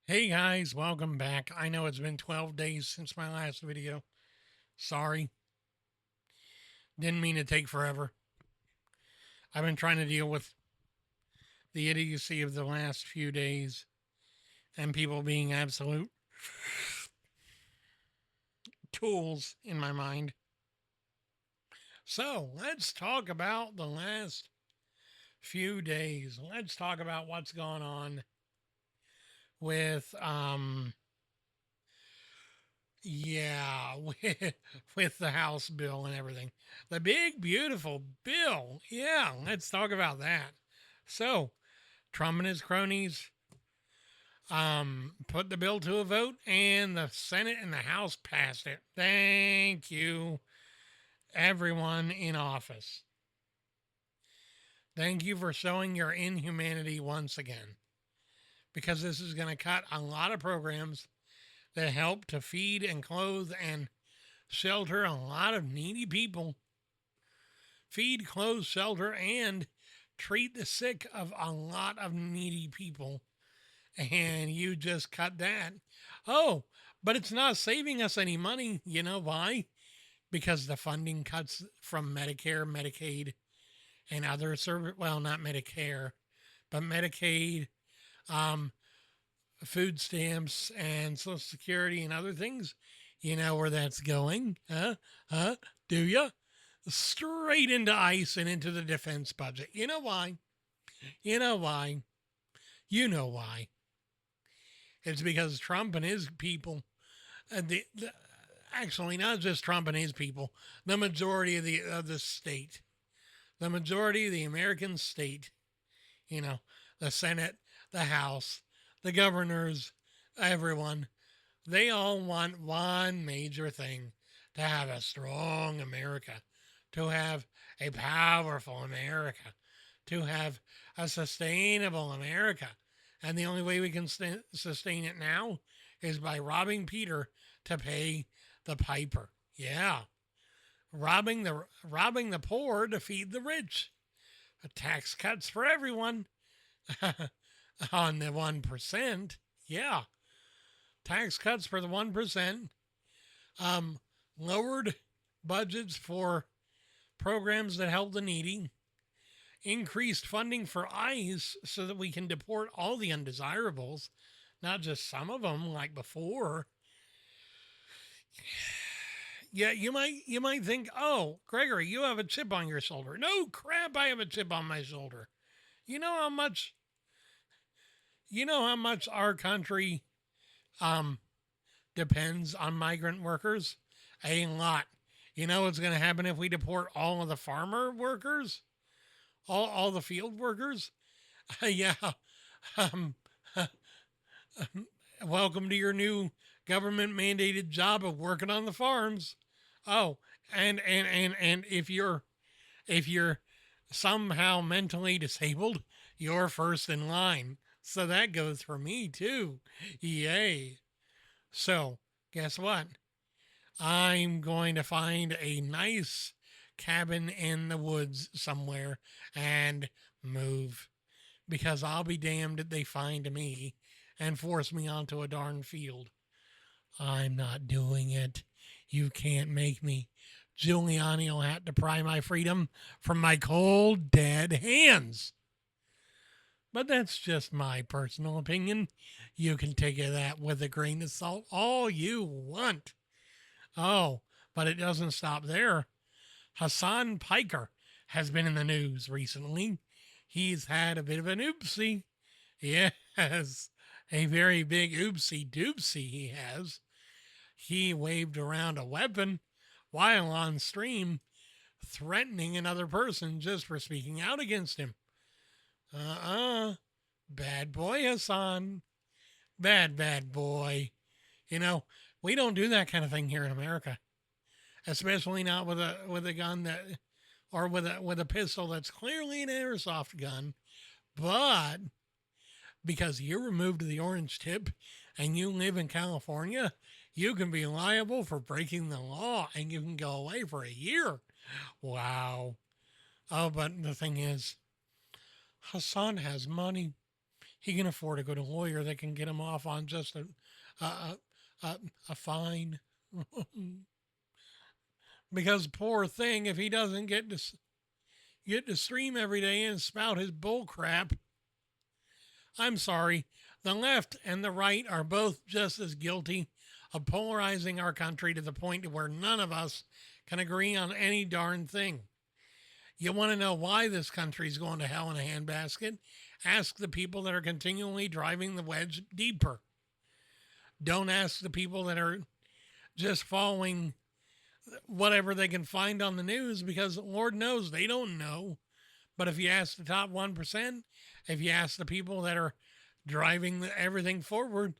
Hey guys, welcome back. I know it's been 12 days since my last video. Sorry. Didn't mean to take forever. I've been trying to deal with the idiocy of the last few days and people being absolute tools in my mind. So let's talk about the last few days. Let's talk about what's gone on with yeah, with the House bill and everything. The big, beautiful bill. Yeah, let's talk about that. So, Trump and his cronies put the bill to a vote, and the Senate and the House passed it. Thank you, everyone in office. Thank you for showing your inhumanity once again, because this is going to cut a lot of programs that help to feed and clothe and shelter a lot of needy people, feed, clothe, shelter, and treat the sick of a lot of needy people. And you just cut that. Oh, but it's not saving us any money. You know why? Because the funding cuts from Medicare, Medicaid, and other service. Well, not Medicare, but Medicaid, um, food stamps, and Social Security, and other things. You know where that's going, huh? Huh? Do you? Straight into ICE and into the defense budget. You know why? You know why? You know why? It's because Trump and his people, actually not just Trump and his people, the majority of the state, the majority of the American state, you know, the Senate, the House, the governors, everyone, they all want one major thing: to have a strong America, to have a powerful America, to have a sustainable America. And the only way we can sustain it now is by robbing Peter to pay the piper. Yeah, robbing the poor to feed the rich. Tax cuts for everyone on the 1%. Yeah, tax cuts for the 1%. Um, Lowered budgets for programs that help the needy, increased funding for ICE so that we can deport all the undesirables, not just some of them like before. Yeah, you might think, "Oh, Gregory, you have a chip on your shoulder." No crap, I have a chip on my shoulder. You know how much our country um depends on migrant workers? A lot. You know what's going to happen if we deport all of the farmer workers? All the field workers? Yeah. Um, Welcome to your new government mandated job of working on the farms. Oh, and if you're somehow mentally disabled, you're first in line. So that goes for me too. Yay. So, guess what? I'm going to find a nice cabin in the woods somewhere and move, because I'll be damned if they find me and force me onto a darn field. I'm not doing it. You can't make me. Giuliani will have to pry my freedom from my cold, dead hands. But that's just my personal opinion. You can take that with a grain of salt all you want. Oh, but it doesn't stop there. Hassan Piker has been in the news recently. He's had a bit of an oopsie. Yes, a very big oopsie doopsie he has. He waved around a weapon while on stream, threatening another person just for speaking out against him. Bad boy, Hassan. Bad boy. You know, we don't do that kind of thing here in America, especially not with a gun that, or with a pistol that's clearly an airsoft gun. But because you removed the orange tip and you live in California, you can be liable for breaking the law and you can go away for a year. Wow. Oh, but the thing is, Hassan has money. he can afford a good lawyer that can get him off on just a, a, a fine. Because poor thing, if he doesn't get to stream every day and spout his bull crap, I'm sorry, the left and the right are both just as guilty of polarizing our country to the point where none of us can agree on any darn thing. You want to know why this country's going to hell in a handbasket? Ask the people that are continually driving the wedge deeper. Don't ask the people that are just following whatever they can find on the news, because Lord knows they don't know. But if you ask the top 1%, if you ask the people that are driving everything forward,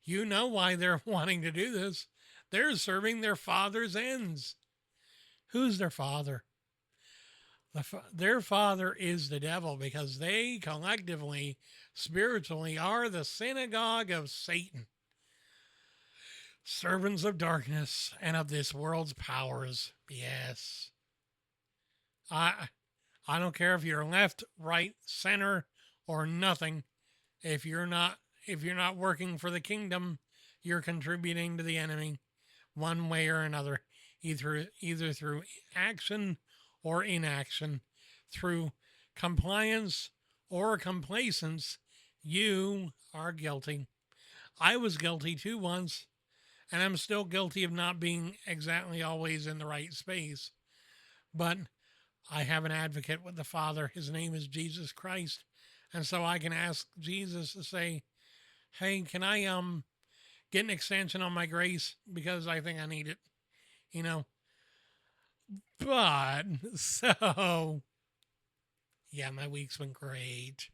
you know why they're wanting to do this. They're serving their father's ends. Who's their father? Their father is the devil, because they collectively, spiritually, are the synagogue of Satan, servants of darkness and of this world's powers. Yes. I don't care if you're left, right, center, or nothing. If you're not working for the kingdom, you're contributing to the enemy one way or another, either through action or inaction, through compliance or complacence. You are guilty. I was guilty too once, and I'm still guilty of not being exactly always in the right space. But I have an advocate with the Father. His name is Jesus Christ. And so I can ask Jesus to say, hey, can I get an extension on my grace? Because I think I need it. You know? But, so, yeah, my week's been great.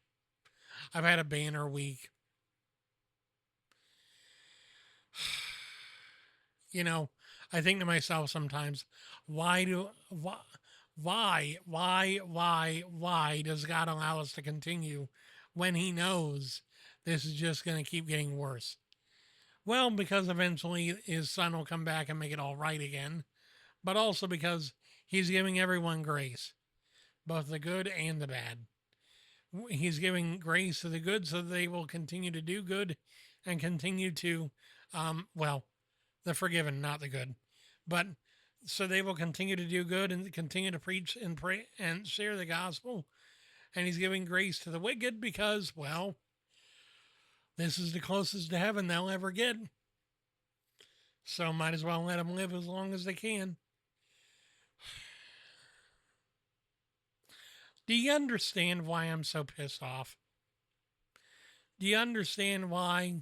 I've had a banner week. You know, I think to myself sometimes, why does God allow us to continue when he knows this is just going to keep getting worse? Well, because eventually his son will come back and make it all right again, but also because he's giving everyone grace, both the good and the bad. He's giving grace to the good so they will continue to do good and continue to, the forgiven, not the good, but so they will continue to do good and continue to preach and pray and share the gospel. And he's giving grace to the wicked because, well, this is the closest to heaven they'll ever get. So might as well let them live as long as they can. Do you understand why I'm so pissed off? Do you understand why?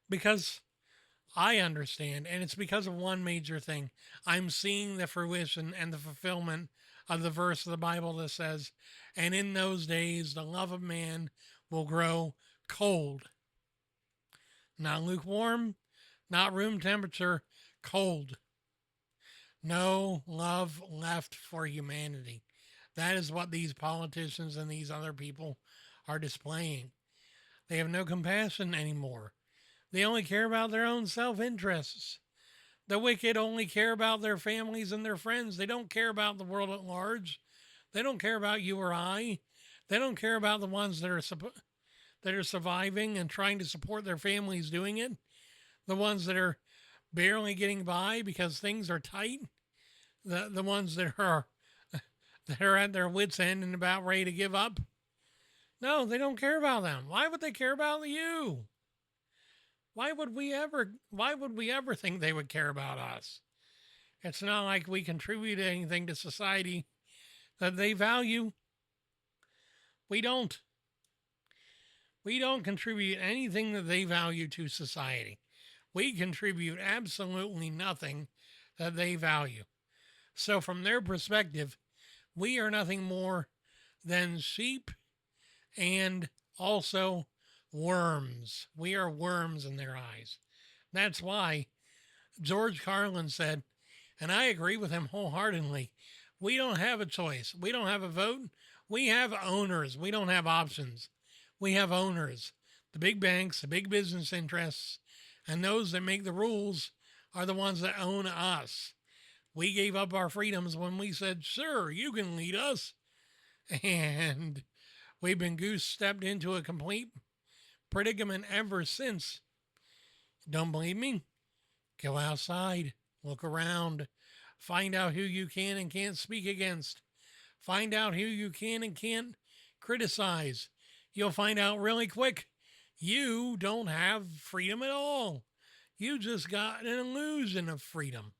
Because I understand, and it's because of one major thing. I'm seeing the fruition and the fulfillment of the verse of the Bible that says, and in those days the love of man will grow cold. Not lukewarm, not room temperature, cold. No love left for humanity. That is what these politicians and these other people are displaying. They have no compassion anymore. They only care about their own self-interests. The wicked only care about their families and their friends. They don't care about the world at large. They don't care about you or I. They don't care about the ones that are surviving and trying to support their families doing it. The ones that are barely getting by because things are tight. The ones that are at their wits' end and about ready to give up. No, they don't care about them. Why would they care about you? Why would we ever think they would care about us? It's not like we contribute anything to society that they value. We don't. We don't contribute anything that they value to society. We contribute absolutely nothing that they value. So from their perspective, we are nothing more than sheep and also worms. We are worms in their eyes. That's why George Carlin said, and I agree with him wholeheartedly, we don't have a choice. We don't have a vote. We have owners. We don't have options. We have owners. The big banks, the big business interests, and those that make the rules are the ones that own us. We gave up our freedoms when we said, sure, you can lead us. And we've been goose-stepped into a complete predicament ever since. Don't believe me? Go outside, look around, find out who you can and can't speak against, find out who you can and can't criticize. You'll find out really quick you don't have freedom at all. You just got an illusion of freedom.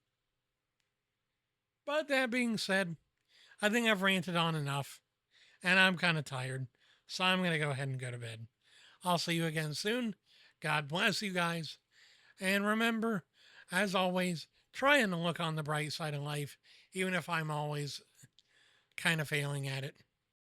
But that being said, I think I've ranted on enough, and I'm kind of tired, so I'm going to go ahead and go to bed. I'll see you again soon. God bless you guys. And remember, as always, trying to look on the bright side of life, even if I'm always kind of failing at it.